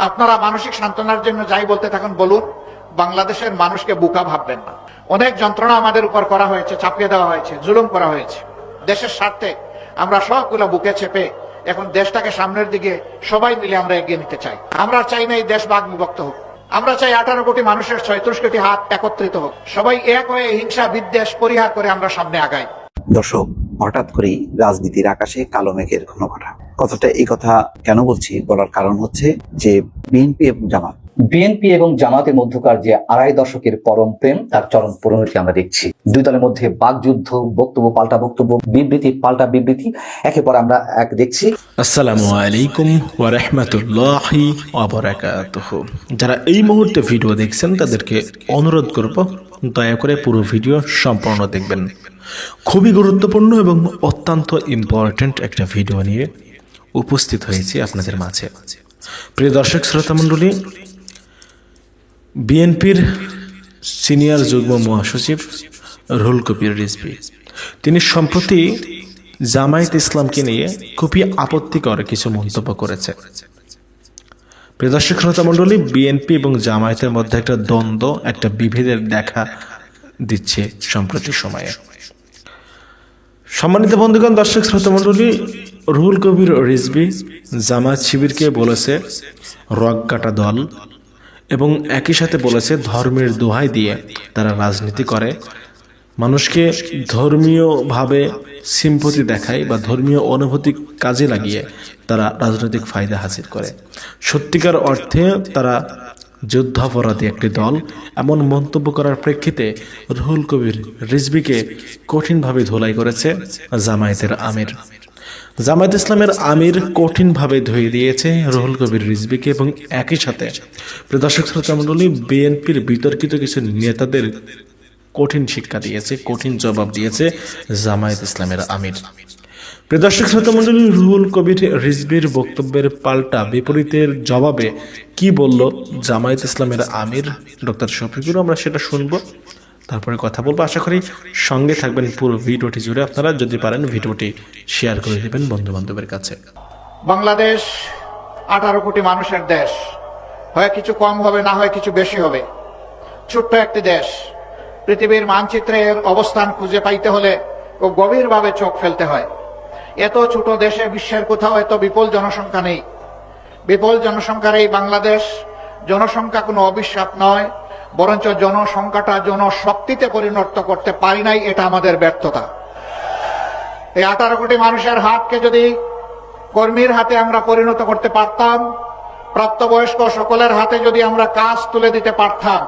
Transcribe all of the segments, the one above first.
আপনারা মানসিক সান্ত্বনার জন্য যাই বলতে থাকুন বলুন, বাংলাদেশের মানুষকে বোকা ভাববেন না। অনেক যন্ত্রণা আমাদের উপর করা হয়েছে, চাপিয়ে দেওয়া হয়েছে, জুলুম করা হয়েছে। দেশের স্বার্থে আমরা সবগুলো বুকে চেপে এখন দেশটাকে সামনের দিকে সবাই মিলে আমরা এগিয়ে নিতে চাই। আমরা চাই না এই দেশ ভাগ বিভক্ত হোক। আমরা চাই 18 কোটি মানুষের 36 কোটি হাত একত্রিত হোক, সবাই এক হয়ে হিংসা বিদ্বেষ পরিহার করে আমরা সামনে আগাই। দর্শক, হঠাৎ করেই রাজনীতির আকাশে কালো মেঘের ঘন ঘটা। এই কথা কেন বলছি, বলার কারণ হচ্ছে যে বিএনপি এবং জামাতের মধ্যকার যে 2.5 দশকের পরম প্রেম, তার চরম পরিণতি আমরা দেখছি। দুই দলের মধ্যে বাকযুদ্ধ, বক্তব্য পাল্টা বক্তব্য, বিবৃতি পাল্টা বিবৃতি, একে পর আমরা এক দেখছি। আসসালামু আলাইকুম ওয়া রাহমাতুল্লাহি ওয়া বারাকাতুহু। যারা এই মুহূর্তে ভিডিও দেখছেন তাদেরকে অনুরোধ করব, দয়া করে পুরো ভিডিও সম্পূর্ণ দেখবেন। খুবই গুরুত্বপূর্ণ এবং অত্যন্ত ইম্পর্টেন্ট একটা ভিডিও নিয়ে উপস্থিত হয়েছি আপনাদের মাঝে। প্রিয় দর্শক শ্রোতা মণ্ডলী, বিএনপির সিনিয়র যুগ্ম মহাসচিব রুহুল কবির রিজভী তিনি সম্প্রতি জামায়াত ইসলামকে নিয়ে খুবই আপত্তিকর কিছু মন্তব্য করেছে। প্রিয় দর্শক শ্রোতা মণ্ডলী, বিএনপি এবং জামায়াতের মধ্যে একটা দ্বন্দ্ব, একটা বিভেদের দেখা দিচ্ছে সম্প্রতি সময়ে। সম্মানিত বন্ধুগণ, দর্শক শ্রোতা মণ্ডলী, রুহুল কবির রিজভী জামায়াত শিবিরকে বলেছে রগ কাটা দল এবং একই সাথে বলেছে ধর্মের দোহাই দিয়ে তারা রাজনীতি করে, মানুষকে ধর্মীয়ভাবে সিম্পতি দেখায় বা ধর্মীয় অনুভূতি কাজে লাগিয়ে তারা রাজনৈতিক ফায়দা হাসিল করে। সত্যিকার অর্থে তারা যুদ্ধাপরাধী একটি দল। এমন মন্তব্য করার প্রেক্ষিতে রুহুল কবির রিজভীকে কঠিনভাবে ধোলাই করেছে জামায়াতের আমির। জামায়াত ইসলামের আমির কঠিনভাবে ধুয়ে দিয়েছে রুহুল কবির রিজভীকে এবং একই সাথে দর্শক শ্রোতা মণ্ডলী, বিএনপির বিতর্কিত কিছু নেতাদের কঠিন শিক্ষা দিয়েছে, কঠিন জবাব দিয়েছে জামায়াত ইসলামের আমির। দর্শক শ্রোতা মণ্ডলী, রুহুল কবির রিজভীর বক্তব্যের পাল্টা বিপরীতের জবাবে কি বলল জামায়াত ইসলামের আমির ডক্টর শফিকুর, আমরা সেটা শুনবো, তারপরে কথা বলবো। আশা করি সঙ্গে থাকবেন পুরো ভিডিওটি জুড়ে। আপনারা যদি পারেন ভিডিওটি শেয়ার করে দেবেন বন্ধু বান্ধবের কাছে। বাংলাদেশ 18 কোটি মানুষের দেশ, হয় কিছু কম হবে, না হয় কিছু বেশি হবে। ছোট্ট একটি দেশ, পৃথিবীর মানচিত্রের অবস্থান খুঁজে পাইতে হলে খুব গভীরভাবে চোখ ফেলতে হয়। এত ছোট দেশে বিশ্বের কোথাও এত বিপুল জনসংখ্যা নেই। বিপুল জনসংখ্যার এই বাংলাদেশ, জনসংখ্যা কোনো অভিশাপ নয়, বরঞ্চ জনসংখ্যাটা জনশক্তিতে পরিণত করতে পারি নাই, এটা আমাদের ব্যর্থতা। এই 18 কোটি মানুষের হাতকে যদি কর্মীর হাতে আমরা পরিণত করতে পারতাম, প্রাপ্তবয়স্ক সকলের হাতে যদি আমরা কাজ তুলে দিতে পারতাম,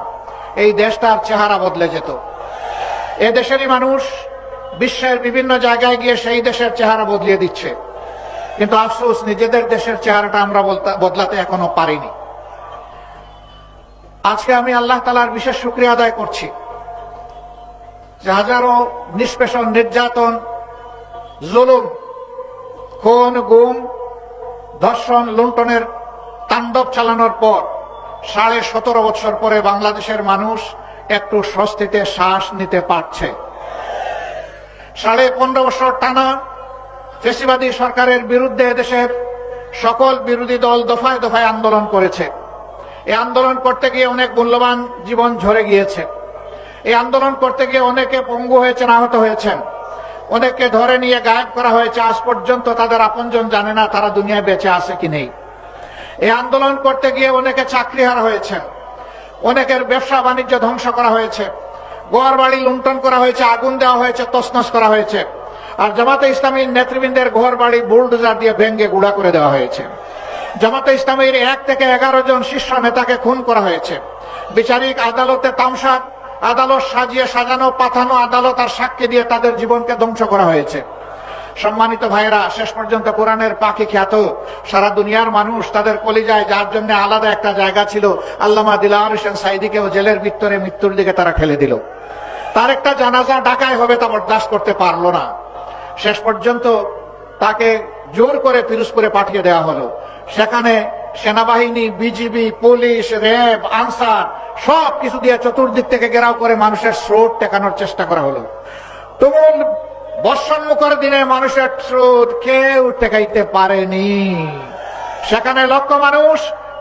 এই দেশটার চেহারা বদলে যেত। এ দেশেরই মানুষ বিশ্বের বিভিন্ন জায়গায় গিয়ে সেই দেশের চেহারা বদলিয়ে দিচ্ছে, কিন্তু আফসোস নিজেদের দেশের চেহারাটা আমরা বদলাতে এখনো পারিনি। আজকে আমি আল্লাহ তাআলার বিশেষ শুকরিয়া আদায় করছি যে হাজারো নিষ্পেষণ, নির্যাতন, জুলুম, খুন, গুম, ধর্ষণ, লুণ্ঠনের তাণ্ডব চালানোর পর 17.5 বছর পরে বাংলাদেশের মানুষ একটু স্বস্তিতে শ্বাস নিতে পারছে। 15.5 বছর টানা ফ্যাসিবাদী সরকারের বিরুদ্ধে দেশের সকল বিরোধী দল দফায় দফায় আন্দোলন করেছে। এই আন্দোলন করতে গিয়ে অনেক মূল্যবান জীবন ঝরে গিয়েছে। এই আন্দোলন করতে গিয়ে অনেকে পঙ্গু হয়েছেন, আহত হয়েছেন, অনেককে ধরে নিয়ে গায়েব করা হয়েছে। আজ পর্যন্ত তাদের আপনজন জানে না তারা দুনিয়ায় বেঁচে আছে কি নেই। এই আন্দোলন করতে গিয়ে অনেকে চাকরিহারা হয়েছেন, অনেকের ব্যবসা বাণিজ্য ধ্বংস করা হয়েছে, ঘর বাড়ি লুণ্ঠন করা হয়েছে, আগুন দেওয়া হয়েছে, তছনছ করা হয়েছে। আর জামাতে ইসলামীর নেতৃবৃন্দের ঘর বাড়ি বুলডোজার দিয়ে ভেঙে গুঁড়া করে দেওয়া হয়েছে। জামাতে ইসলামীর 1 থেকে 11 জন শীর্ষ নেতাকে খুন করা হয়েছে। বিচারিক আদালতে তামসা, আদালত সাজিয়ে সাজানো পাঠানো আদালত আর সাক্ষী দিয়ে তাদের জীবনকে ধ্বংস করা হয়েছে। সম্মানিত ভাইরা, শেষ পর্যন্ত কোরআনের পাখি খ্যাত সারা দুনিয়ার মানুষ তাদের কলিজায়, যার জন্য আলাদা একটা জায়গা ছিল, আল্লামা দিলওয়ার হোসেন সাঈদীকেও জেলের ভিতরে মৃত্যুর দিকে তারা ঠেলে দিল। তার একটা জানাজা ঢাকায় হবে, তা বরদাস্ত করতে পারলো না। শেষ পর্যন্ত তাকে জোর করে পিরোজপুরে পাঠিয়ে দেওয়া হলো। সেখানে সেনাবাহিনী, বিজিবি, পুলিশ, র্যাব, আনসার সব কিছু দিয়ে চতুর্দিক থেকে ঘেরাও করে মানুষের স্রোত ঠেকানোর চেষ্টা করা হলো। তুমুল বর্ষণমুখর দিনে মানুষের স্রোত কেউ ঠেকাইতে পারেনি। সেখানে লক্ষ মানুষ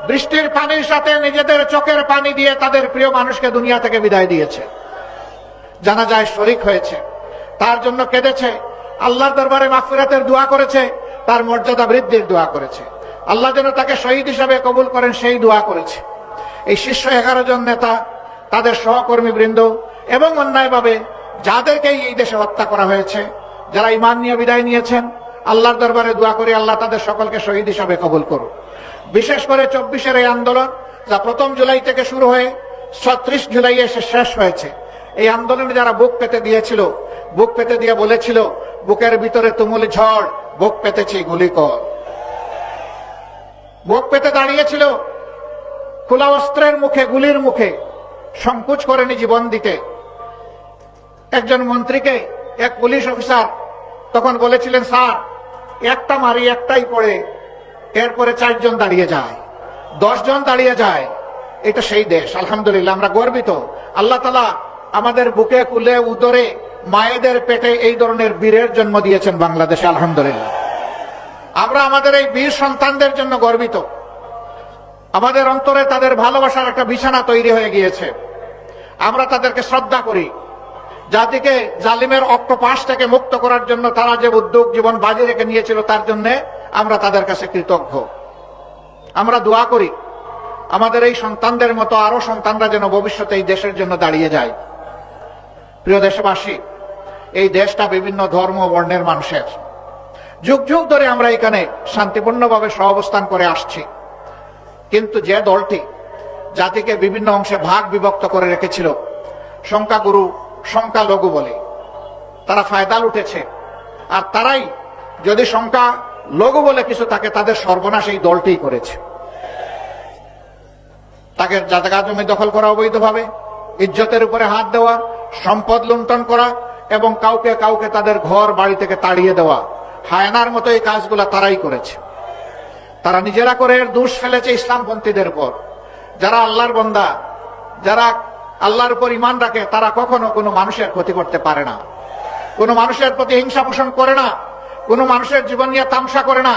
বৃষ্টির পানির সাথে নিজেদের চোখের পানি দিয়ে তাদের প্রিয় মানুষকে দুনিয়া থেকে বিদায় দিয়েছে, জানাজায় শরীক হয়েছে, তার জন্য কেঁদেছে, আল্লাহর দরবারে মাগফিরাতের দোয়া করেছে, তার মর্যাদা বৃদ্ধির দোয়া করেছে, আল্লাহ যেন তাকে শহীদ হিসাবে কবুল করেন সেই দোয়া করেছে। এই শীর্ষ 11 জন নেতা, তাদের সহকর্মী বৃন্দ এবং অন্যায়ভাবে যাদেরকে এই দেশে হত্যা করা হয়েছে, যারা ঈমান নিয়ে বিদায় নিয়েছেন, আল্লাহর দরবারে দোয়া করি আল্লাহ তাদের সকলকে শহীদ হিসাবে কবুল করুন। বিশেষ করে 24-এর এই আন্দোলন যা 1 জুলাই থেকে শুরু হয়ে 36 জুলাই এসে শেষ হয়েছে, এই আন্দোলনে যারা বুক পেতে দিয়েছিল, বুক পেতে দিয়ে বলেছিল বুকের ভিতরে তুমুল ঝড়, বুক পেতেছি গুলি কর, বুক পেতে দাঁড়িয়েছিল খোলা অস্ত্রের মুখে, গুলির মুখে, সংকোচ করেনি জীবন দিতে। একজন মন্ত্রীকে এক পুলিশ অফিসার তখন বলেছিলেন, স্যার একটা মারি একটাই পড়ে, এরপরে 4 জন দাঁড়িয়ে যায়, 10 জন দাঁড়িয়ে যায়। এটা সেই দেশ। আলহামদুলিল্লাহ, আমরা গর্বিত। আল্লাহ তাআলা আমাদের বুকে, কুলে, উদরে, মায়েদের পেটে এই ধরনের বীরের জন্ম দিয়েছেন বাংলাদেশে। আলহামদুলিল্লাহ, আমরা আমাদের এই বীর সন্তানদের জন্য গর্বিত। আমাদের অন্তরে তাদের ভালোবাসার একটা বিছানা তৈরি হয়ে গিয়েছে। আমরা তাদেরকে শ্রদ্ধা করি। জাতিকে জালিমের অক্টোপাস থেকে মুক্ত করার জন্য তারা যে উদ্যোগ জীবন বাজি রেখে নিয়েছিল, তার জন্য আমরা তাদের কাছে কৃতজ্ঞ। আমরা দোয়া করি আমাদের এই সন্তানদের মতো আরো সন্তানরা যেন ভবিষ্যতে এই দেশের জন্য দাঁড়িয়ে যায়। প্রিয় দেশবাসী, এই দেশটা বিভিন্ন ধর্ম বর্ণের মানুষের। যুগ যুগ ধরে আমরা এখানে শান্তিপূর্ণভাবে সহাবস্থান করে আসছি, কিন্তু যে দলটি জাতিকে বিভিন্ন অংশে ভাগ বিভক্ত করে রেখেছিল, সংখ্যাগুরু সংখ্যালঘু বলে, তারা ফায়দাল উঠেছে। আর তারাই যদি সংখ্যা লঘু বলে কিছু থাকে, তাদের সর্বনাশ এই দলটিই করেছে। তাকে জায়গা জমি দখল করা অবৈধভাবে, ইজ্জতের উপরে হাত দেওয়া, সম্পদ লুণ্ঠন করা এবং কাউকে কাউকে তাদের ঘর বাড়ি থেকে তাড়িয়ে দেওয়া, হায়নার মতো এই কাজগুলো তারাই করেছে। তারা নিজেরা করে এর দোষ ফেলেছে ইসলামপন্থীদের উপর। যারা আল্লাহর বান্দা, যারা আল্লাহর উপর ঈমান রাখে, তারা কখনো কোনো মানুষের ক্ষতি করতে পারে না, কোনো মানুষের প্রতি হিংসা পোষণ করে না, কোনো মানুষের জীবন নিয়ে তামসা করে না,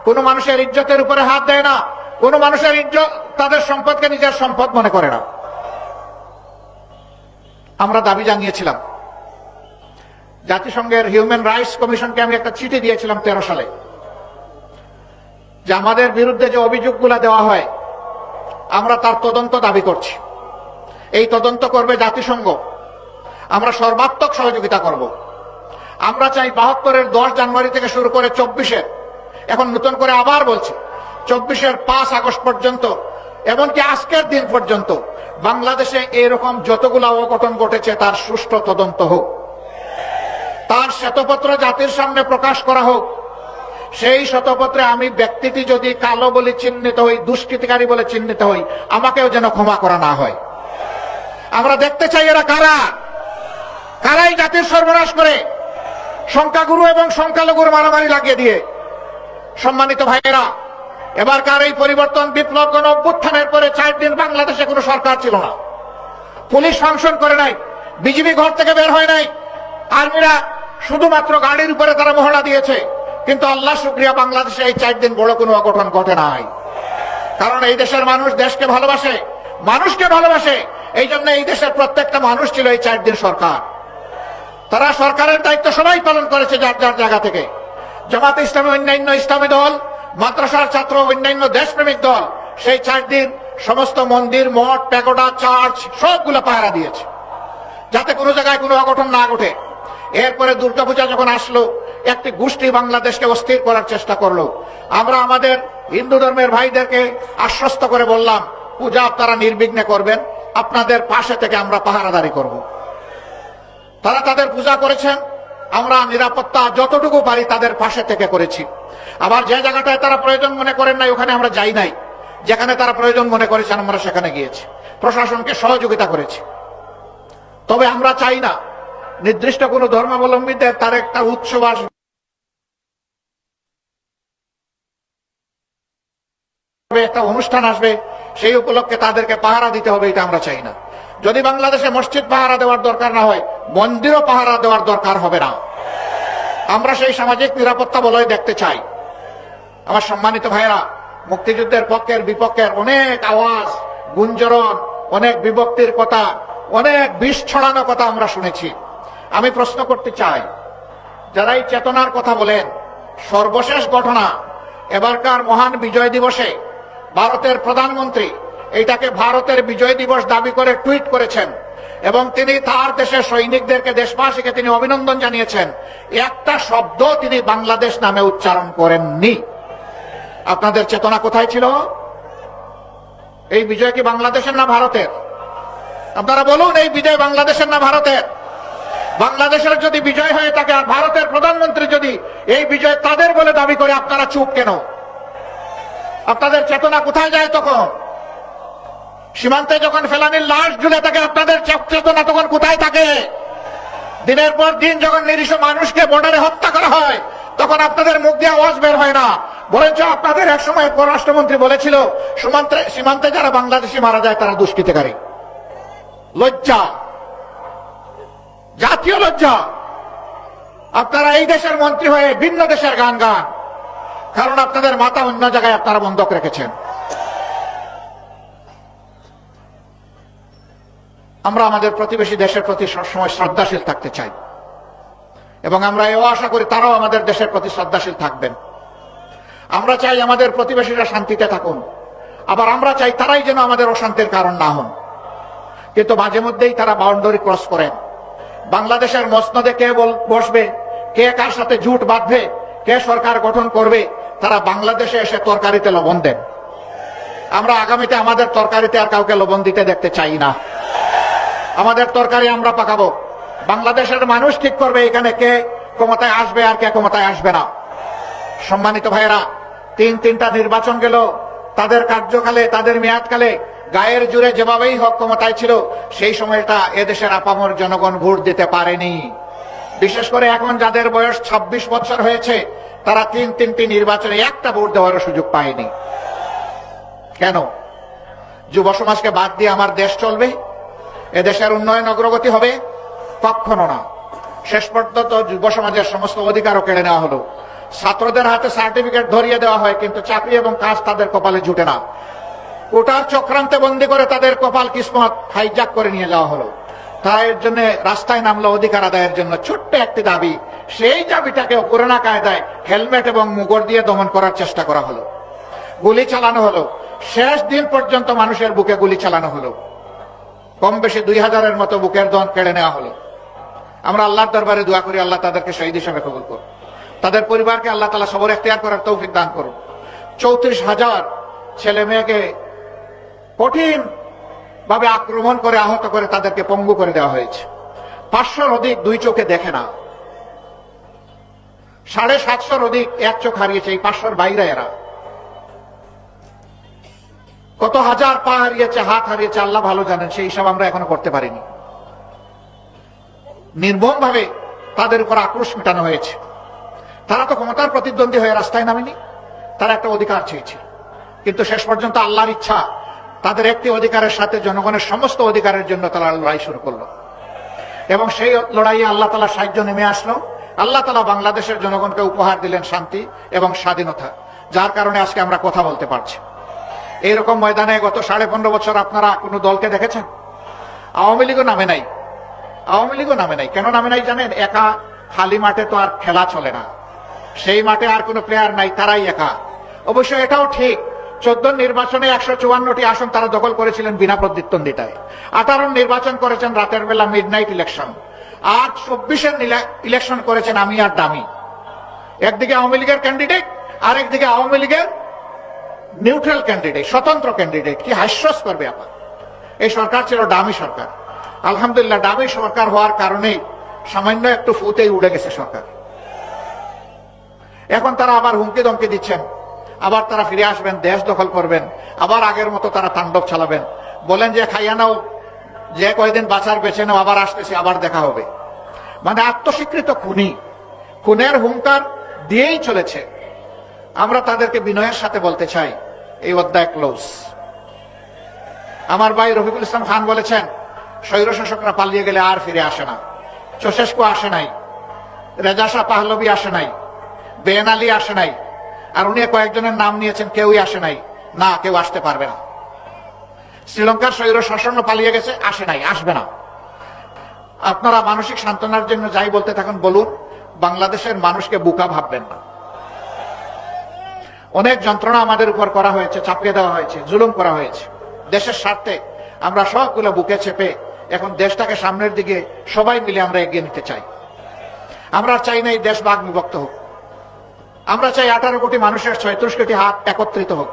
কোনো মানুষের ইজ্জতের উপরে হাত দেয় না, কোনো মানুষের ইজ্জত, তাদের সম্পদকে নিজের সম্পদ মনে করে না। আমরা দাবি জানিয়েছিলাম, জাতিসংঘের হিউম্যান রাইটস কমিশনকে আমি একটা চিঠি দিয়েছিলাম 13 সালে, যে আমাদের বিরুদ্ধে যে অভিযোগগুলো দেওয়া হয়, আমরা তার তদন্ত দাবি করছি। এই তদন্ত করবে জাতিসংঘ, আমরা সর্বাত্মক সহযোগিতা করব। আমরা চাই 72-এর 10 জানুয়ারি থেকে শুরু করে 24-এর, এখন নতুন করে আবার বলছি, 24-এর 5 আগস্ট পর্যন্ত, এমনকি আজকের দিন পর্যন্ত বাংলাদেশে এরকম যতগুলো অঘটন ঘটেছে তার সুষ্ঠু তদন্ত হোক, তার শ্বেতপত্র জাতির সামনে প্রকাশ করা হোক। সেই শ্বেতপত্রে আমি ব্যক্তিটি যদি কালো বলে চিহ্নিত হই, দুষ্কৃতিকারী বলে চিহ্নিত হই, আমাকেও যেন ক্ষমা করা না হয়। আমরা দেখতে চাই এরা কারা, কারাই জাতির সর্বনাশ করে, সংখ্যাগুরু এবং সংখ্যালঘুর মারামারি লাগিয়ে দিয়ে। সম্মানিত ভাইয়েরা, এবারকার এই পরিবর্তন বিপ্লব গণ অভ্যুত্থানের পরে 4 দিন বাংলাদেশে কোনো সরকার ছিল না, পুলিশ ফাংশন করে নাই, বিজিবি ঘর থেকে বের হয় নাই, আর্মিরা শুধুমাত্র গাড়ির উপরে তারা মহড়া দিয়েছে। কিন্তু আল্লাহ শুকরিয়া, বাংলাদেশে এই 4 দিন বড় কোনো অঘটন ঘটে নাই। কারণ এই দেশের মানুষ দেশকে ভালোবাসে, মানুষকে ভালোবাসে। এই জন্য এই দেশের প্রত্যেকটা মানুষ ছিল এই 4 দিন সরকার। তারা সরকারের দায়িত্ব সবাই পালন করেছে যার যার জায়গা থেকে। জামাতে ইসলামী, অন্যান্য ইসলামী দল, মাদ্রাসার ছাত্র, অন্যান্য দেশপ্রেমিক দল সেই 4 দিন সমস্ত মন্দির, মঠ, প্যাগোডা, চার্চ সবগুলো পাহারা দিয়েছে, যাতে কোনো জায়গায় কোনো অঘটন না ঘটে। এরপরে দুর্গাপূজা যখন আসলো, একটি গোষ্ঠী বাংলাদেশকে অস্থির করার চেষ্টা করলো। আমরা আমাদের হিন্দু ধর্মের ভাইদেরকে আশ্বস্ত করে বললাম, পূজা আপনারা নির্বিঘ্নে করবেন, আপনাদের পাশে থেকে আমরা পাহারাদারি করব। তারা তাদের পূজা করেছেন, আমরা নিরাপত্তা যতটুকু পারি তাদের পাশে থেকে করেছি। আবার যে জায়গাটায় তারা প্রয়োজন মনে করেন নাই, ওখানে আমরা যাই নাই। যেখানে তারা প্রয়োজন মনে করেছেন আমরা সেখানে গিয়েছি, প্রশাসনকে সহযোগিতা করেছি। তবে আমরা চাই না নির্দিষ্ট কোনো ধর্মাবলম্বীদের তার একটা উৎসব আসবে, একটা অনুষ্ঠান আসবে, সেই উপলক্ষে তাদেরকে পাহারা দিতে হবে, এটা আমরা চাই না। যদি বাংলাদেশে মসজিদ পাহারা দেওয়ার দরকার না হয়, মন্দিরও পাহারা দেওয়ার দরকার হবে না। আমরা সেই সামাজিক নিরাপত্তা বলয় দেখতে চাই। আমার সম্মানিত ভাইয়েরা, মুক্তিযুদ্ধের পক্ষের বিপক্ষের অনেক আওয়াজ, গুঞ্জরণ, অনেক বিভক্তির কথা, অনেক বিষ ছড়ানো কথা আমরা শুনেছি। আমি প্রশ্ন করতে চাই, যারা এই চেতনার কথা বলেন, সর্বশেষ ঘটনা এবারকার মহান বিজয় দিবসে ভারতের প্রধানমন্ত্রী এইটাকে ভারতের বিজয় দিবস দাবি করে টুইট করেছেন এবং তিনি তার দেশের সৈনিকদেরকে, দেশবাসীকে তিনি অভিনন্দন জানিয়েছেন। একটা শব্দ তিনি বাংলাদেশ নামে উচ্চারণ করেননি। আপনাদের চেতনা কোথায় ছিল? এই বিজয় কি বাংলাদেশের না ভারতের? আপনারা বলুন, এই বিজয় বাংলাদেশের না ভারতের? বাংলাদেশের যদি বিজয় হয়ে থাকে আর ভারতের প্রধানমন্ত্রী যদি এই বিজয় তাদের বলে দাবি করে, আপনারা চুপ কেন? আপনাদের চেতনা কোথায় যায় তখন? সীমান্তে যখন ফেলানির লাশ ঝুলে থাকে, আপনাদের চেতনা তখন কোথায় থাকে? দিনের পর দিন যখন নিরীহ মানুষকে বর্ডারে হত্যা করা হয়, তখন আপনাদের মুখ দিয়ে আওয়াজ বের হয় না। বরঞ্চ আপনাদের একসময় পররাষ্ট্রমন্ত্রী বলেছিল, সীমান্তে যারা বাংলাদেশি মারা যায় তারা দুষ্কৃতিকারী। লজ্জা, জাতীয় লজ্জা। আপনারা এই দেশের মন্ত্রী হয়ে ভিন্ন দেশের গান গান, কারণ আপনাদের মাথা অন্য জায়গায় আপনারা বন্ধক রেখেছেন। আমরা আমাদের প্রতিবেশী দেশের প্রতি সবসময় শ্রদ্ধাশীল থাকতে চাই এবং আমরা এও আশা করি তারাও আমাদের দেশের প্রতি শ্রদ্ধাশীল থাকবেন। আমরা চাই আমাদের প্রতিবেশীরা শান্তিতে থাকুন, আবার আমরা চাই তারাই যেন আমাদের অশান্তির কারণ না হন। কিন্তু মাঝে মধ্যেই তারা বাউন্ডারি ক্রস করেন। বাংলাদেশের মসনদে কে বসবে, কে কার সাথে জুট বাঁধবে, কে সরকার গঠন করবে, তারা বাংলাদেশে এসে তরকারিতে লবণ দেন। আমরা আগামীতে আমাদের তরকারিতে আর কাউকে লবণ দিতে দেখতে চাই না। আমাদের তরকারি আমরা পাকাবো। বাংলাদেশের মানুষ ঠিক করবে এখানে কে ক্ষমতায় আসবে আর কে ক্ষমতায় আসবে না। সম্মানিত ভাইয়েরা, তিনটা নির্বাচন গেল, তাদের কার্যকালে, তাদের মেয়াদকালে গায়ের জুড়ে যেভাবেই হোক ক্ষমতায় ছিল, সেই সময়টা এদেশের আপামর জনগণ ভোট দিতে পারেনি। বিশেষ করে এখন যাদের বয়স 26 বছর হয়েছে, তারা তিনটি নির্বাচনে একটা ভোট দেওয়ার সুযোগ পায়নি। কেন? যুব সমাজকে বাদ দিয়ে আমার দেশ চলবে? এদেশের উন্নয়ন অগ্রগতি হবে? কখনো না। শেষ পর্যন্ত যুব সমাজের সমস্ত অধিকারও কেড়ে নেওয়া হলো। ছাত্রদের হাতে সার্টিফিকেট ধরিয়ে দেওয়া হয়, কিন্তু চাকরি এবং কাজ তাদের কপালে জুটে না। কোটার চক্রান্তে বন্দী করে তাদের কপাল কিসমত হাইজ্যাক করে নিয়ে যাওয়া হলো। তারা এর জন্য রাস্তায় নামলো অধিকার আদায়ের জন্য। ছোট্ট একটি দাবি, সেই দাবিটাকে পুরোনা কায়দায় হেলমেট এবং মুগর দিয়ে দমন করার চেষ্টা করা হলো। গুলি চালানো হলো, শেষ দিন পর্যন্ত মানুষের বুকে গুলি চালানো হলো। কম বেশি 2000-এর মতো বুকের দন কেড়ে নেওয়া হলো। আমরা আল্লাহর দরবারে দোয়া করি, আল্লাহ তাদেরকে শহীদ হিসেবে কবুল করুন। তাদের পরিবারকে আল্লাহ তাআলা সবর এখতিয়ার করার তৌফিক দান করুন। 34,000 ছেলে মেয়েকে কঠিন ভাবে আক্রমণ করে, আহত করে, তাদেরকে পঙ্গু করে দেওয়া হয়েছে। 500-র অধিক দুই চোখে দেখে না, 750-র অধিক এক চোখ হারিয়েছে। এই 500-র বাইরে এরা কত হাজার পা হারিয়েছে, হাত হারিয়েছে, আল্লাহ ভালো জানেন। সেই হিসাব আমরা এখনো করতে পারিনি। নির্মম ভাবে তাদের উপর আক্রোশ মেটানো হয়েছে। তারা তো ক্ষমতার প্রতিদ্বন্দ্বী হয়ে রাস্তায় নামেনি, তারা একটা অধিকার চেয়েছে। কিন্তু শেষ পর্যন্ত আল্লাহর ইচ্ছা, তাদের একটি অধিকারের সাথে জনগণের সমস্ত অধিকারের জন্য তারা লড়াই শুরু করলো এবং সেই লড়াইয়ে আল্লাহ তাআলা সাহায্য নেমে আসলো। আল্লাহ তাআলা বাংলাদেশের জনগণকে উপহার দিলেন শান্তি এবং স্বাধীনতা, যার কারণে আজকে আমরা কথা বলতে পারছি। এইরকম ময়দানে গত 15.5 বছর আপনারা কোনো দলকে দেখেছেন? আওয়ামী লীগও নামে নাই। আওয়ামী লীগও নামে নাই। কেন নামে নাই জানেন? একা খালি মাঠে তো আর খেলা চলে না, সেই মাঠে আর কোনো প্লেয়ার নাই, তারাই একা। অবশ্য এটাও ঠিক, 14 নির্বাচনে 154টি আসন তারা দখল করেছিলেন বিনা প্রতিদ্বন্দ্বিতায়। 18 নির্বাচন করেছেন রাতের বেলা, মিডনাইট ইলেকশন। আর 24-এর ইলেকশন করেছেন আমি আর দামি। একদিকে আওয়ামী লীগের ক্যান্ডিডেট, আর একদিকে আওয়ামী লীগের নিউট্রাল ক্যান্ডিডেট, স্বতন্ত্র ক্যান্ডিডেট। কি হাস্যস করবে আপনার? এই সরকার ছিল ডামি সরকার। আলহামদুলিল্লাহ, ডামি সরকার হওয়ার কারণেই সামান্য একটু ফুতেই উড়ে গেছে সরকার। এখন তারা আবার হুমকি দমকি দিচ্ছেন, আবার তারা ফিরে আসবেন, দেশ দখল করবেন, আবার আগের মতো তারা তাণ্ডব চালাবেন। বলেন যে খাইয়া নাও, যে কয়দিন বাঁচার বেছে নাও, আবার আসতেছে, আবার দেখা হবে। মানে আত্মস্বীকৃত খুনি, খুনের হুঙ্কার দিয়েই চলেছে। আমরা তাদেরকে বিনয়ের সাথে বলতে চাই, এই অধ্যায় ক্লোজ। আমার ভাই রফিকুল ইসলাম খান বলেছেন, স্বৈরশাসকরা পালিয়ে গেলে আর ফিরে আসে না। চৌশেস্কু আসে নাই, রেজা শাহ পাহলভি আসে নাই, বেন আলী আসে নাই, আর উনি কয়েকজনের নাম নিয়েছেন, কেউই আসে নাই। না, কেউ আসতে পারবে না। শ্রীলঙ্কার স্বৈর শাসন পালিয়ে গেছে, আসে নাই, আসবে না। আপনারা মানসিক সান্ত্বনার জন্য যাই বলতে থাকুন বলুন, বাংলাদেশের মানুষকে বোকা ভাববেন না। অনেক যন্ত্রণা আমাদের উপর করা হয়েছে, চাপিয়ে দেওয়া হয়েছে, জুলুম করা হয়েছে। দেশের স্বার্থে আমরা সবগুলো বুকে চেপে এখন দেশটাকে সামনের দিকে সবাই মিলে আমরা এগিয়ে নিতে চাই। আমরা চাই না এই দেশ ভাগ বিভক্ত হোক। আমরা চাই 18 কোটি মানুষের 36 কোটি হাত একত্রিত হোক,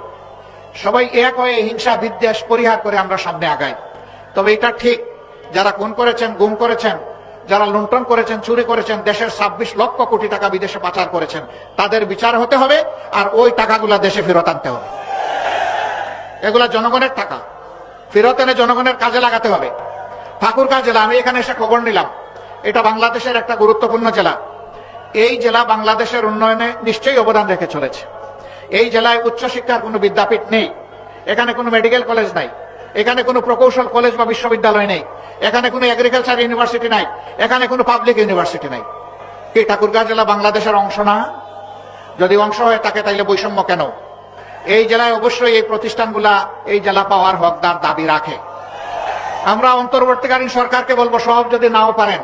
সবাই এক হয়ে হিংসা বিদ্বেষ পরিহার করে আমরা সামনে আগাই। তবে এটা ঠিক, যারা খুন করেছেন, গুম করেছেন, যারা লুণ্ঠন করেছেন, চুরি করেছেন, দেশের 26 লক্ষ কোটি টাকা বিদেশে পাচার করেছেন, তাদের বিচার হতে হবে, আর ওই টাকাগুলা দেশে ফেরত আনতে হবে। এগুলা জনগণের টাকা, ফেরত এনে জনগণের কাজে লাগাতে হবে। ঠাকুরগাঁ জেলা, আমি এখানে এসে খবর নিলাম, এটা বাংলাদেশের একটা গুরুত্বপূর্ণ জেলা। এই জেলা বাংলাদেশের উন্নয়নে নিশ্চয়ই অবদান রেখে চলেছে। এই জেলায় উচ্চশিক্ষার কোনো বিদ্যাপীঠ নেই, এখানে কোনো মেডিকেল কলেজ নাই, এখানে কোনো প্রকৌশল কলেজ বা বিশ্ববিদ্যালয় নেই, এখানে কোনো এগ্রিকালচার ইউনিভার্সিটি নাই, এখানে কোনো পাবলিক ইউনিভার্সিটি নাই। কি ঠাকুরগাঁ জেলা বাংলাদেশের অংশ না? যদি অংশ হয়ে থাকে তাইলে বৈষম্য কেন? এই জেলায় অবশ্যই এই প্রতিষ্ঠানগুলা এই জেলা পাওয়ার হকদার দাবি রাখে। আমরা অন্তর্বর্তীকালীন সরকারকে বলবো, সব যদি নাও পারেন,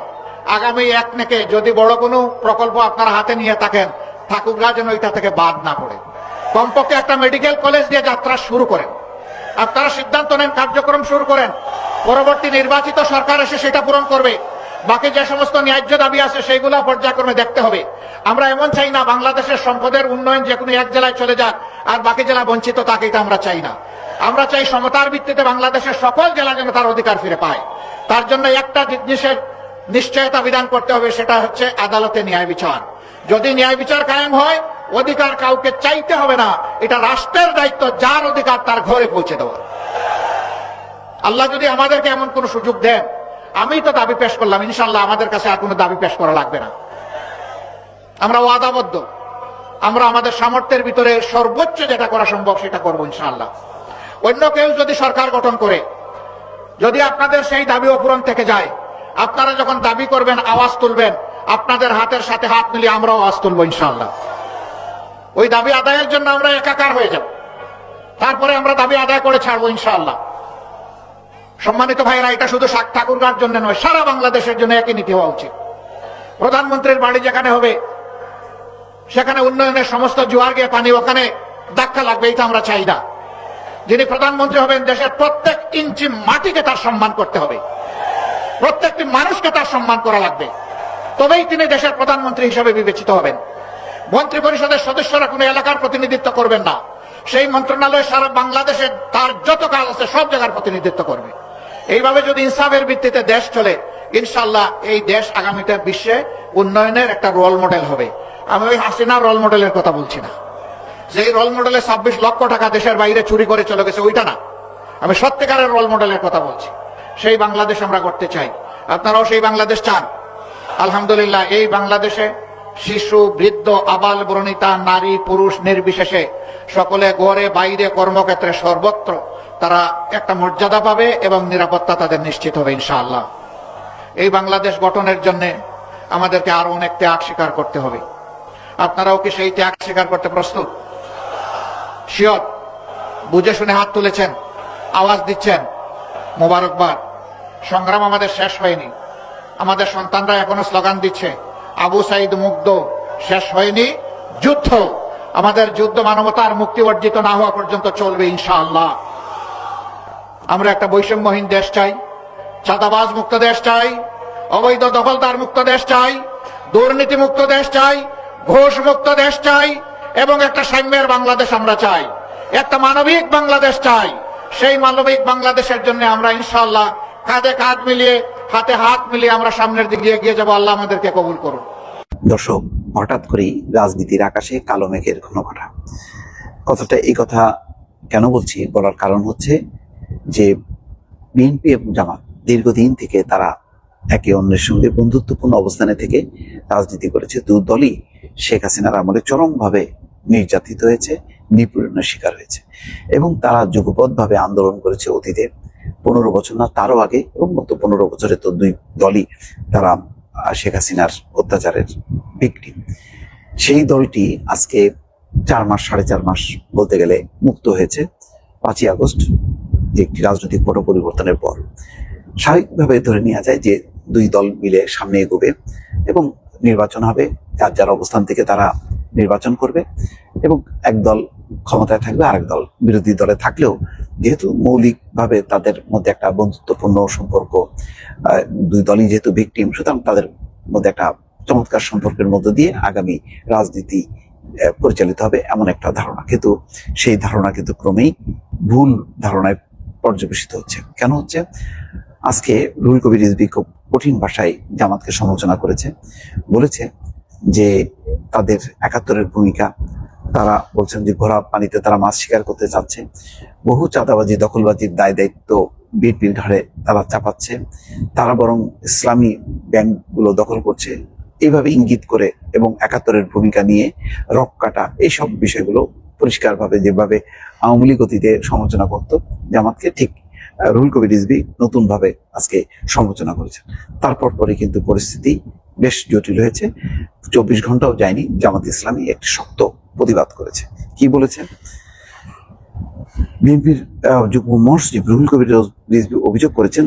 আগামী 1 থেকে যদি বড় কোনো প্রকল্প আপনারা হাতে নিয়ে থাকেন, ঠাকুরগাঁ যেন এটা থেকে বাদ না পড়ে। কমপক্ষে একটা মেডিকেল কলেজ দিয়ে যাত্রা শুরু করেন। আপনারা সিদ্ধান্ত নেন, কার্যক্রম শুরু করেন। পরবর্তী নির্বাচিত সরকার এসে সেটা পূরণ করবে। বাকি যে সমস্ত ন্যায্য দাবি আছে সেগুলো পর্যায়ক্রমে দেখতে হবে। আমরা এমন চাই না বাংলাদেশের সম্পদের উন্নয়ন যে কোনো এক জেলায় চলে যাক আর বাকি জেলা বঞ্চিত থাকে, এটা আমরা চাই না। আমরা চাই সমতার ভিত্তিতে বাংলাদেশের সকল জেলা যেন তার অধিকার ফিরে পায়। তার জন্য একটা জিনিসের নিশ্চয়তা বিধান করতে হবে, সেটা হচ্ছে আদালতে ন্যায় বিচার। যদি ন্যায় বিচার কায়েম হয়, অধিকার কাউকে চাইতে হবে না, এটা রাষ্ট্রের দায়িত্ব যার অধিকার তার ঘরে পৌঁছে দেওয়া। আল্লাহ যদি আমাদেরকে এমন কোন সুযোগ দেন, আমি তো দাবি পেশ করলাম, ইনশাল্লাহ আমাদের কাছে আর কোনো দাবি পেশ করা লাগবে না। আমরা ওয়াদাবদ্ধ, আমরা আমাদের সামর্থ্যের ভিতরে সর্বোচ্চ যেটা করা সম্ভব সেটা করবো ইনশাআল্লাহ। অন্য কেউ যদি সরকার গঠন করে, যদি আপনাদের সেই দাবি অপূরণ থেকে যায়, আপনারা যখন দাবি করবেন, আওয়াজ তুলবেন, আপনাদের হাতের সাথে হাত মিলিয়ে আমরাও আওয়াজ তুলবো ইনশাআল্লাহ। ওই দাবি আদায়ের জন্য আমরা একাকার হয়ে যাব, তারপরে আমরা দাবি আদায় করে ছাড়বো ইনশাআল্লাহ। সম্মানিত ভাইরা, এটা শুধু ঠাকুরগাঁর জন্য নয়, সারা বাংলাদেশের জন্য একই নীতি হওয়া উচিত। প্রধানমন্ত্রীর বাড়ি যেখানে হবে সেখানে উন্নয়নের সমস্ত জোয়ার গিয়ে পানি ওখানে ধাক্কা লাগবে, এটা আমরা চাই না। যিনি প্রধানমন্ত্রী হবেন, দেশের প্রত্যেক ইঞ্চি মাটিকে তার সম্মান করতে হবে, প্রত্যেকটি মানুষকে তার সম্মান করা লাগবে, তবেই তিনি দেশের প্রধানমন্ত্রী হিসেবে বিবেচিত হবেন। মন্ত্রী পরিষদের সদস্যরা কোনো এলাকার প্রতিনিধিত্ব করবেন না, সেই মন্ত্রণালয় সারা বাংলাদেশে তার যত কাজ আছে সব জায়গার প্রতিনিধিত্ব করবে। এইভাবে যদি ইনসাফের ভিত্তিতে দেশ চলে, ইনশাআল্লাহ এই দেশ আগামীতে বিশ্বে উন্নয়নের একটা রোল মডেল হবে। আমি ওই হাসিনার রোল মডেলের কথা বলছি না, যেই রোল মডেলে 26 লক্ষ টাকা দেশের বাইরে চুরি করে চলে গেছে, ওইটা না। আমি সত্যিকারের রোল মডেলের কথা বলছি। সেই বাংলাদেশ আমরা করতে চাই। আপনারাও সেই বাংলাদেশ চান? আলহামদুলিল্লাহ, এই বাংলাদেশে শিশু, বৃদ্ধ, আবাল বনিতা, নারী পুরুষ নির্বিশেষে সকলে ঘরে বাইরে কর্মক্ষেত্রে সর্বত্র তারা একটা মর্যাদা পাবে এবং নিরাপত্তা তাদের নিশ্চিত হবে ইনশাআল্লাহ। এই বাংলাদেশ গঠনের জন্য আমাদেরকে আরো অনেক ত্যাগ স্বীকার করতে হবে। আপনারাও কি সেই ত্যাগ স্বীকার করতে প্রস্তুত? শিওর? বুঝে শুনে হাত তুলেছেন, আওয়াজ দিচ্ছেন, মোবারকবাদ। সংগ্রাম আমাদের শেষ হয়নি। আমাদের সন্তানরা এখনো স্লোগান দিচ্ছে, আবু সাইদ মুগ্ধ, শেষ হয়নি যুদ্ধ। আমাদের যুদ্ধ মানবতার মুক্তি অর্জিত না হওয়া পর্যন্ত চলবে ইনশাআল্লাহ। আমরা একটা বৈষম্যহীন দেশ চাই, চাঁদাবাজ মুক্ত দেশ চাই, অবৈধ দখলদার মুক্ত দেশ চাই, দুর্নীতি মুক্ত দেশ চাই, ঘুষ মুক্ত দেশ চাই, এবং একটা সাম্যের বাংলাদেশ আমরা চাই, একটা মানবিক বাংলাদেশ চাই। সেই মানবিক বাংলাদেশের জন্য আমরা ইনশাআল্লাহ কাঁধে কাঁধ মিলিয়ে, হাতে হাত মিলিয়ে আমরা সামনের দিকে এগিয়ে যাবো। আল্লাহ আমাদেরকে কবুল করুন। দর্শক, হঠাৎ করেই রাজনীতির আকাশে কালো মেঘের ঘন ঘটা। এই কথা কেন বলছি, বলার কারণ হচ্ছে যে বিএনপি এবং জামাত দীর্ঘদিন থেকে তারা একে অন্যের সঙ্গে বন্ধুত্বপূর্ণ অবস্থানে থেকে রাজনীতি করেছে। দু দলই শেখ হাসিনার আমলে চরমভাবে নির্যাতিত হয়েছে, নিপীড়নের শিকার হয়েছে, এবং তারা যুগপৎভাবে আন্দোলন করেছে অতীতে 15 বছর না তারও আগে, এবং গত 15 বছরে তো দুই দলই তারা শেখ হাসিনার অত্যাচারের ভিকটিম। সেই দলটি আজকে 4 মাস 4.5 মাস বলতে গেলে মুক্ত হয়েছে 5ই আগস্ট যে একটি রাজনৈতিক পট পরিবর্তনের পর। স্বাভাবিকভাবে ধরে নেওয়া যায় যে দুই দল মিলে সামনে এগোবে এবং নির্বাচন হবে, যার যার অবস্থান থেকে তারা নির্বাচন করবে এবং এক দল ক্ষমতায় থাকবে, আরেক দল বিরোধী দলে থাকলেও যেহেতু মৌলিকভাবে তাদের মধ্যে একটা বন্ধুত্বপূর্ণ সম্পর্ক, দুই দলই যেহেতু ভিকটিম, সুতরাং তাদের মধ্যে একটা চমৎকার সম্পর্কের মধ্য দিয়ে আগামী রাজনীতি পরিচালিত হবে এমন একটা ধারণা। কিন্তু সেই ধারণা কিন্তু ক্রমেই ভুল ধারণায় পর্যবেসিত হচ্ছে। কেন হচ্ছে? আজকে রুহুল কবির রিজভী খুব কঠিন ভাষায় জামাতকে সমালোচনা করেছে, বলেছে যে তাদের 71-এর ভূমিকা, তারা বলছেন যে ঘোলা পানিতে তারা মাছ শিকার করতে চাচ্ছে, বহু চাঁদাবাজি দখলবাজির দায় দায়িত্ব বিএনপির ঘাড়ে তারা চাপাচ্ছে, তারা বরং ইসলামী ব্যাংকগুলো দখল করছে, এইভাবে ইঙ্গিত করে এবং 71-এর ভূমিকা নিয়ে রক কাটা এইসব বিষয়গুলো পরিষ্কারভাবে যেভাবে আওয়ামী লীগ অতীতে সমালোচনা করত জামাতকে, ঠিক রুহুল কবির রিজভী নতুন ভাবে আজকে সমালোচনা করেছেন। তারপর পরে কিন্তু পরিস্থিতি বেশ জটিল হয়েছে। 24 ঘন্টাও যায়নি, জামাত ইসলামী একটি শক্ত প্রতিবাদ করেছে। কি বলেছে? বিএনপির যুগ্ম মহাসচিব রুহুল কবির রিজভী অভিযোগ করেছেন,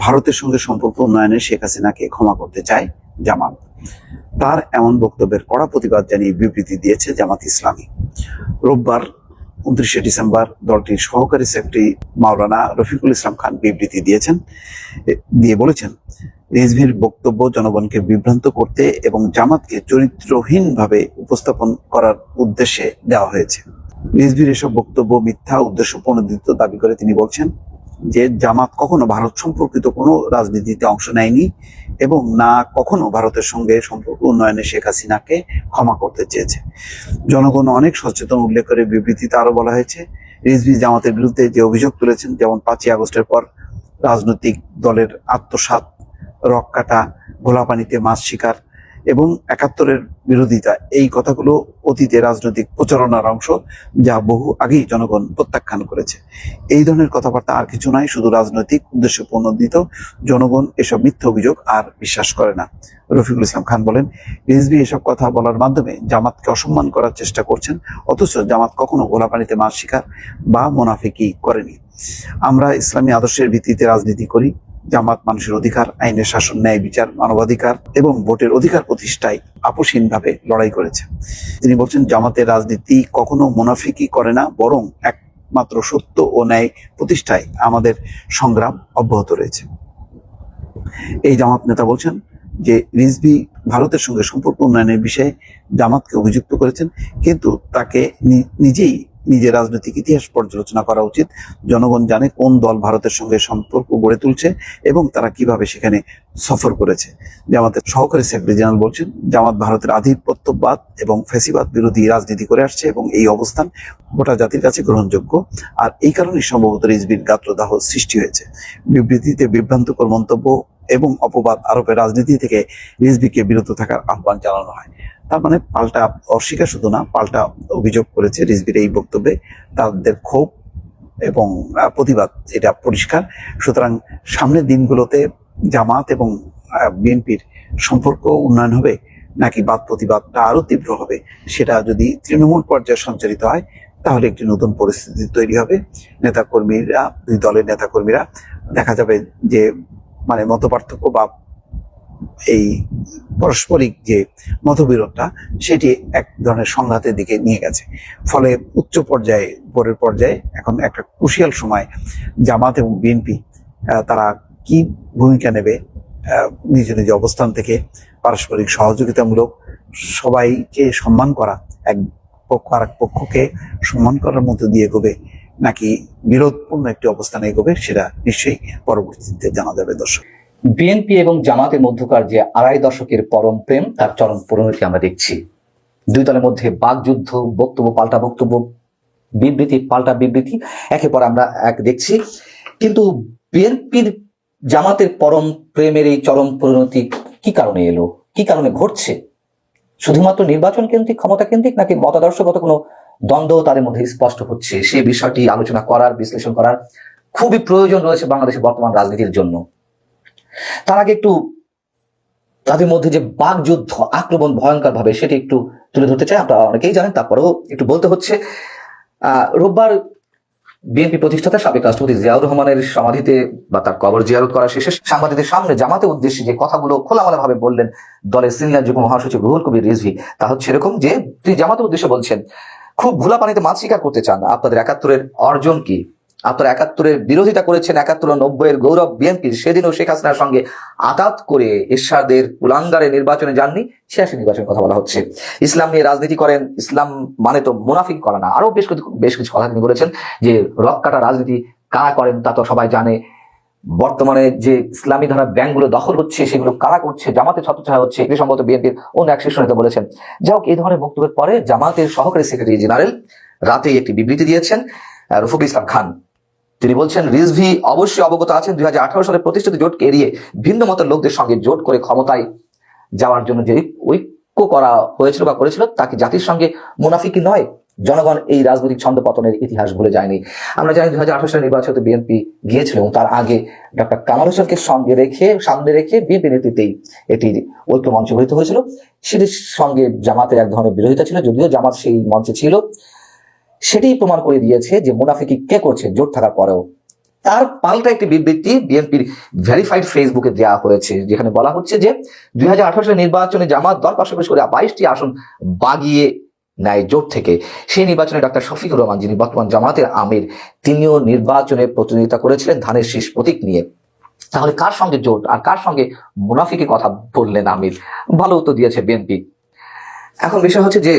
ভারতের সঙ্গে সম্পর্ক উন্নয়নে শেখ হাসিনাকে ক্ষমা করতে চায় জামাত। তার এমন বক্তব্যের কড়া প্রতিবাদ জানিয়ে বিবৃতি দিয়েছে জামাত ইসলামী। রোববার 29শে ডিসেম্বর দলটির সহকারী সেক্রেটারি মাওলানা রফিকুল ইসলাম খান বিবৃতি দিয়ে বলেছেন, রিজভীর বক্তব্য জনগণকে বিভ্রান্ত করতে এবং জামাতকে চরিত্রহীনভাবে উপস্থাপন করার উদ্দেশ্যে দেওয়া হয়েছে। রিজভীর এসব বক্তব্য মিথ্যা উদ্দেশ্য প্রণোদিত দাবি করে তিনি বলছেন যে জামাত কখনো ভারত সম্পর্কিত কোনো রাজনীতিতে অংশ নেয়নি এবং না কখনো ভারতের সঙ্গে সম্পর্ক উন্নয়নে শেখ হাসিনাকে ক্ষমা করতে চেয়েছে। জনগণ অনেক সচেতন উল্লেখ করে বিবৃতিতে আরো বলা হয়েছে, রিজভী জামাতের বিরুদ্ধে যে অভিযোগ তুলেছেন, যেমন 5ই আগস্টের পর রাজনৈতিক দলের আত্মসাৎ, রক কাটা, ঘোলা পানিতে মাছ শিকার এবং 71-এর বিরোধিতা, এই কথাগুলো অতীতে রাজনৈতিক প্রচারণার অংশ, যা বহু আগেই জনগণ প্রত্যাখ্যান করেছে। এই ধরনের কথাবার্তা আর কিছু নয়, শুধু রাজনৈতিক উদ্দেশ্য প্রণোদিত। জনগণ এসব মিথ্যা অভিযোগ আর বিশ্বাস করে না। রফিকুল ইসলাম খান বলেন, রিজভী এসব কথা বলার মাধ্যমে জামাতকে অসম্মান করার চেষ্টা করছেন, অথচ জামাত কখনো ঘোলা পানিতে মাছ শিকার বা মুনাফিকি করেনি। আমরা ইসলামী আদর্শের ভিত্তিতে রাজনীতি করি। জামাত মানুষের অধিকার, আইনের শাসন, ন্যায় বিচার, মানবাধিকার এবং ভোটের অধিকার প্রতিষ্ঠায় আপোষহীনভাবে লড়াই করেছে। তিনি বলছেন, জামাতের রাজনীতি কখনো মুনাফিকি করে না, বরং একমাত্র সত্য ও ন্যায় প্রতিষ্ঠায় আমাদের সংগ্রাম অব্যাহত রয়েছে। এই জামাত নেতা বলছেন যে রিজভী ভারতের সঙ্গে সম্পর্ক উন্নয়নের বিষয়ে জামাতকে অভিযুক্ত করেছেন, কিন্তু তাকে নিজের রাজনৈতিক ইতিহাস পর্যালোচনা করা উচিত। জনগণ জানে কোন দল ভারতের সঙ্গে সম্পর্ক গড়ে তুলছে এবং তারা কিভাবে সেখানে সফর করেছে। জামাতের সহকারী সেক্রেটারি জেনারেল বলছেন, জামাত ভারতের আধিপত্যবাদ এবং ফ্যাসিবাদ বিরোধী রাজনীতি করে আসছে এবং এই অবস্থান গোটা জাতির কাছে গ্রহণযোগ্য, আর এই কারণেই সম্ভবত রিজভীর গাত্রদাহ সৃষ্টি হয়েছে। বিবৃতিতে বিভ্রান্তকর মন্তব্য এবং অপবাদ আরোপের রাজনীতি থেকে রিজভীকে বিরত থাকার আহ্বান জানানো হয়। তার মানে পাল্টা অস্বীকার শুধু না, পাল্টা অভিযোগ করেছে রিজভীর এই বক্তব্যে তাদের ক্ষোভ এবং প্রতিবাদ, এটা পরিষ্কার। সুতরাং সামনের দিনগুলোতে জামাত এবং বিএনপির সম্পর্ক উন্নয়ন হবে নাকি বাদ প্রতিবাদটা আরো তীব্র হবে, সেটা যদি তৃণমূল পর্যায়ে সঞ্চালিত হয় তাহলে একটি নতুন পরিস্থিতি তৈরি হবে। নেতাকর্মীরা, দুই দলের নেতাকর্মীরা দেখা যাবে যে মানে মতপার্থক্য বা এই পারস্পরিক যে মতবিরোধটা, সেটি এক ধরনের সংঘাতের দিকে নিয়ে গেছে। ফলে উচ্চ পর্যায়ে, পরের পর্যায়ে এখন একটা ক্রুশিয়াল সময়, জামাত এবং বিএনপি তারা কি ভূমিকা নেবে, নিজ নিজ অবস্থান থেকে পারস্পরিক সহযোগিতামূলক, সবাইকে সম্মান করা, এক পক্ষ আর এক পক্ষকে সম্মান করার মধ্যে দিয়ে এগোবে নাকি বিরোধপূর্ণ একটি অবস্থানে এগোবে, সেটা নিশ্চয়ই পরবর্তীতে জানা যাবে। দর্শক, বিএনপি এবং জামাতের মধ্যকার যে 2.5 দশকের পরম প্রেম, তার চরম পরিণতি আমরা দেখছি। দুই দলের মধ্যে বাকযুদ্ধ, বক্তব্য পাল্টা বক্তব্য, বিবৃতি পাল্টা বিবৃতি, একে পর আমরা এক দেখছি। কিন্তু বিএনপির জামাতের পরম প্রেমের এই চরম পরিণতি কি কারণে এলো, কি কারণে ঘটছে? শুধুমাত্র নির্বাচন কেন্দ্রিক, ক্ষমতা কেন্দ্রিক, নাকি মতাদর্শগত কোনো দ্বন্দ্ব তাদের মধ্যে স্পষ্ট হচ্ছে? সেই বিষয়টি আলোচনা করার, বিশ্লেষণ করার খুবই প্রয়োজন রয়েছে বাংলাদেশের বর্তমান রাজনীতির জন্য। তার আগে একটু তাদের মধ্যে যে বাকযুদ্ধ, আক্রমণ ভয়ঙ্কর ভাবে, সেটি একটু তুলে ধরতে চাই। আপনারা অনেকেই জানেন, তারপরেও একটু বলতে হচ্ছে। রোববার বিএনপি প্রতিষ্ঠাতা সাবেক রাষ্ট্রপতি জিয়াউর রহমানের সমাধিতে বা তার কবর জিয়ারত করা শেষে সাংবাদিকদের সামনে জামাতের উদ্দেশ্যে যে কথাগুলো খোলামেলা ভাবে বললেন দলের সিনিয়র যুগ্ম মহাসচিব রুহুল কবির রিজভী, তা হচ্ছে এরকম যে তিনি জামাতের উদ্দেশ্যে বলছেন, খুব ভোলা পানিতে মাছ শিকার করতে চান। আপনাদের ৭১-এর অর্জন কি? আপনারা ৭১-এর বিরোধিতা করেছেন, ৭১-৯০-এর গৌরব বিএনপির। সেদিনও শেখ হাসিনার সঙ্গে আতাত করে এরশাদের কুলাঙ্গারে নির্বাচনে যাননি, ৮৬ নির্বাচনের কথা বলা হচ্ছে। ইসলাম নিয়ে রাজনীতি করেন, ইসলাম মানে তো মুনাফিক করা না। আরো বেশ কিছু কথা তিনি বলেছেন যে রক কাটা রাজনীতি কারা করেন তা তো সবাই জানে। বর্তমানে যে ইসলামী ধারা ব্যাংকগুলো দখল হচ্ছে সেগুলো কারা করছে? জামাতের ছত্রছায়া হচ্ছে, এটি সম্ভবত বিএনপির অন্য এক শীর্ষ নেতা বলেছেন। যাই হোক, এই ধরনের বক্তব্যের পরে জামাতের সহকারী সেক্রেটারি জেনারেল রাতে একটি বিবৃতি দিয়েছেন, রফিকুল ইসলাম খান। তিনি বলছেন, রিজভী অবশ্যই অবগত আছেন ২০১৮ সালে প্রতিষ্ঠিত জোটকে এড়িয়ে ভিন্ন মতের লোকদের সঙ্গে জোট করে ক্ষমতায় যাওয়ার জন্য যে ঐক্য করা হয়েছিল বা করেছিল তা কি জাতির সঙ্গে মুনাফিকি নয়? জনগণ এই রাজনৈতিক ছন্দ পতনের ইতিহাস ভুলে যায়নি। আমরা জানি ২০১৮ সালে নির্বাচনে বিএনপি গিয়েছিল এবং তার আগে ডক্টর কামাল হোসেনকে সামনে রেখে বিএনপি নেতৃত্বেই এটি ঐক্য মঞ্চ গঠিত হয়েছিল। সেটির সঙ্গে জামাতের এক ধরনের বিরোধিতা ছিল, যদিও জামাত সেই মঞ্চে ছিল। সেটি প্রমাণ করে দিয়েছে যে মুনাফিকি কে করছে জোট থাকার পরেও। তার পাল্টা একটি বিবৃতি বিএনপির ভেরিফাইড ফেসবুকে দেওয়া হয়েছে, যেখানে বলা হচ্ছে যে ২০১৮ সালের নির্বাচনে জামাত দর পাশাপাশি করে ২২টি আসন বাগিয়ে নেয় জোট থেকে। সেই নির্বাচনে ডক্টর শফিকুর রহমান, যিনি বর্তমান জামাতের আমির, তিনিও নির্বাচনে প্রতিদ্বন্দ্বিতা করেছিলেন ধানের শীষ প্রতীক নিয়ে। তাহলে কার সঙ্গে জোট আর কার সঙ্গে মুনাফিকি কথা বললেন আমির? ভালো উত্তর দিয়েছে বিএনপি। এখন বিষয় হচ্ছে যে,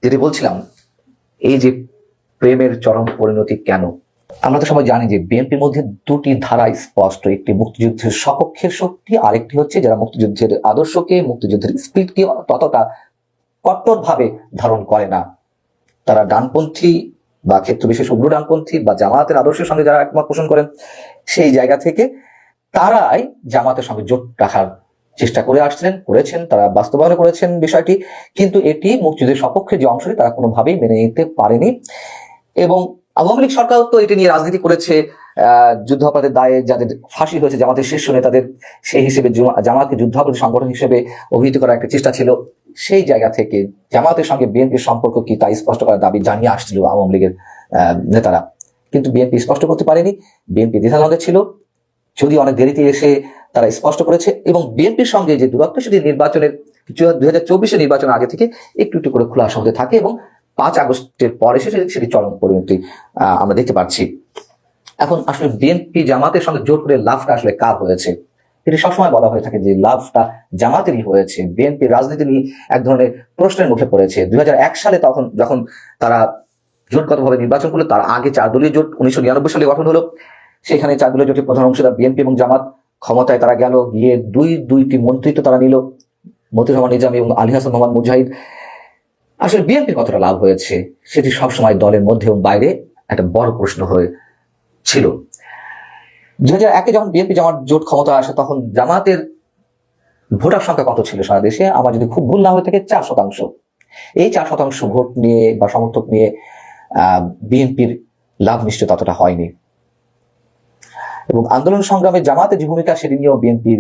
যেটি বলছিলাম, এই যে প্রেমের চরম পরিণতি কেন? আমরা তো সবাই জানি যে বিএনপির মধ্যে দুটি ধারা স্পষ্ট, একটি মুক্তিযুদ্ধের সপক্ষের শক্তি, আরেকটি হচ্ছে যারা মুক্তিযুদ্ধের আদর্শকে, মুক্তিযুদ্ধের স্পিরিটকে ততটা কট্টরভাবে ধারণ করে না। তারা ডানপন্থী বা ক্ষেত্র বিশেষ উগ্র ডানপন্থী বা জামাতের আদর্শের সঙ্গে যারা একমত পোষণ করেন, সেই জায়গা থেকে তারাই জামাতের সঙ্গে জোট রাখার চেষ্টা করেছেন, তারা বাস্তবায়ন করেছেন বিষয়টি। কিন্তু এটি মুক্তিযুদ্ধের সপক্ষে যে অংশটি তারা কোনোভাবেই মেনে নিতে পারেনি। এবং আওয়ামী লীগ সরকার তো এটি নিয়ে রাজনীতি করেছে। যুদ্ধাপরাধের দায়ে যাদের ফাঁসি হয়েছে জামাতের শীর্ষ নেতাদের, সেই হিসেবে জামাতকে যুদ্ধাপরাধী সংগঠন হিসেবে অভিহিত করার একটা চেষ্টা ছিল। সেই জায়গা থেকে জামাতের সঙ্গে বিএনপির সম্পর্ক কি তা স্পষ্ট করার দাবি জানিয়ে আসছিল আওয়ামী লীগের নেতারা, কিন্তু বিএনপি স্পষ্ট করতে পারেনি। বিএনপি দ্বিধাদ্বন্দ্বে ছিল, যদি অনেক দেরিতে এসে তারা স্পষ্ট করেছে। এবং বিএনপির সঙ্গে যে দূরত্ব, সেটি নির্বাচনের ২০২৪ নির্বাচনের আগে থেকে একটু একটু করে খোলাসা হতে থাকে এবং ৫ আগস্টের পরে সেটি চরম পরিণতি আমরা দেখতে পাচ্ছি। এখন আসলে বিএনপি জামাতের সঙ্গে জোট করে লাভটা আসলে কার হয়েছে? এটি সবসময় বলা হয়ে থাকে যে লাভটা জামাতেরই হয়েছে। বিএনপি রাজনীতি নিয়ে এক ধরনের প্রশ্নের মুখে পড়েছে। ২০০১ সালে যখন তারা জোটগতভাবে নির্বাচন করলো, তার আগে ৪ দলীয় জোট ১৯৯৯ সালে গঠন হলো। সেখানে ৪ দলীয় জোটের প্রধান অংশীদার বিএনপি এবং জামাত। ক্ষমতায় তারা গেল, গিয়ে দুইটি মন্ত্রিত্ব তারা নিল, মতিউর রহমান নিজামী এবং আলী হাসান মোহাম্মদ মুজাহিদ। আসলে বিএনপির কতটা লাভ হয়েছে সেটি সবসময় দলের মধ্যে এবং বাইরে একটা বড় প্রশ্ন হয়ে ছিল। ২০০১-এ যখন বিএনপি জামাত জোট ক্ষমতা আসে, তখন জামাতের ভোটার সংখ্যা কত ছিল সারা দেশে? আমার যদি খুব ভুল না হয়ে থাকে ৪%। এই ৪% ভোট নিয়ে বা সমর্থক নিয়ে বিএনপির লাভ নিশ্চয় ততটা হয়নি। এবং আন্দোলন সংগ্রামে জামাতের যে ভূমিকা, সেটি নিয়েও বিএনপি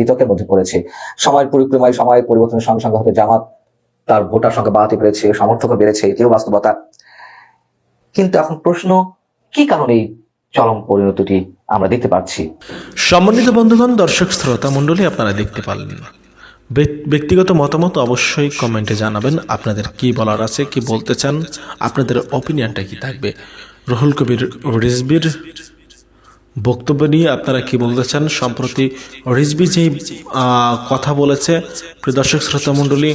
বিতর্কের মধ্যে পড়েছে। সময়ের পরিক্রমায়, সময়ের পরিবর্তনের সঙ্গে সঙ্গে হয়তো জামাত তার ভোটার সংখ্যা বাড়াতে পেরেছে, সমর্থকও বেড়েছে, এটিও বাস্তবতা। কিন্তু এখন প্রশ্ন, কি কারণে এই চরম পরিণতিটি আমরা দেখতে পাচ্ছি? সম্মানিত বন্ধুগণ, দর্শক শ্রোতা মণ্ডলী, আপনারা দেখতে পারলেন। ব্যক্তিগত মতামত অবশ্যই কমেন্টে জানাবেন। আপনাদের কি বলার আছে, কি বলতে চান, আপনাদের অপিনিয়নটা কি থাকবে রুহুল কবির রিজভীর বক্তব্য নিয়ে আপনারা কি বলতে চান? সম্প্রতি রিজভী যেই কথা বলেছে প্রিয় দর্শক শ্রোতা মণ্ডলী,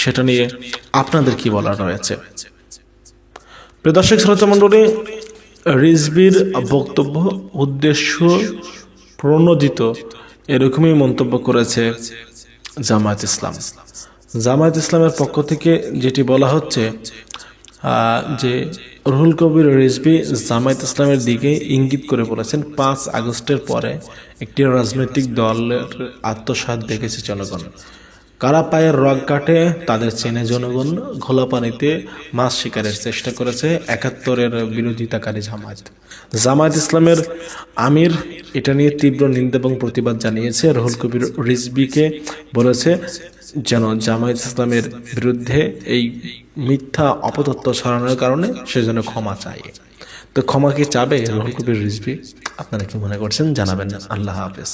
সেটা নিয়ে আপনাদের কি বলার রয়েছে? প্রিয় দর্শক শ্রোতা মণ্ডলী, রিজভীর বক্তব্য উদ্দেশ্য প্রণোদিত এরকমই মন্তব্য করেছে জামায়াত ইসলাম। জামায়াত ইসলামের পক্ষ থেকে যেটি বলা হচ্ছে যে রুহুল কবির রিজভী জামায়াত ইসলামের দিকে ইঙ্গিত করে বলেছেন ৫ আগস্টের পরে একটি রাজনৈতিক দলের আত্মসাৎ দেখেছে জনগণ। কারা পায়ের রগ কাটে তাদের চেনে জনগণ, ঘোলা পানিতে মাছ শিকারের চেষ্টা করেছে ৭১-এর বিরোধিতাকারী জামায়াত। জামায়াত ইসলামের আমির এটা নিয়ে তীব্র নিন্দা এবং প্রতিবাদ জানিয়েছে। রুহুল কবির রিজভীকে বলেছে যেন জামায়াত ইসলামের বিরুদ্ধে এই মিথ্যা অপতথ্য ছড়ানোর কারণে সে যেন ক্ষমা চায়। তো ক্ষমা কি চাবে রুহুল কবির রিজভী? আপনারা কি মনে করছেন জানাবেন। আল্লাহ হাফেজ।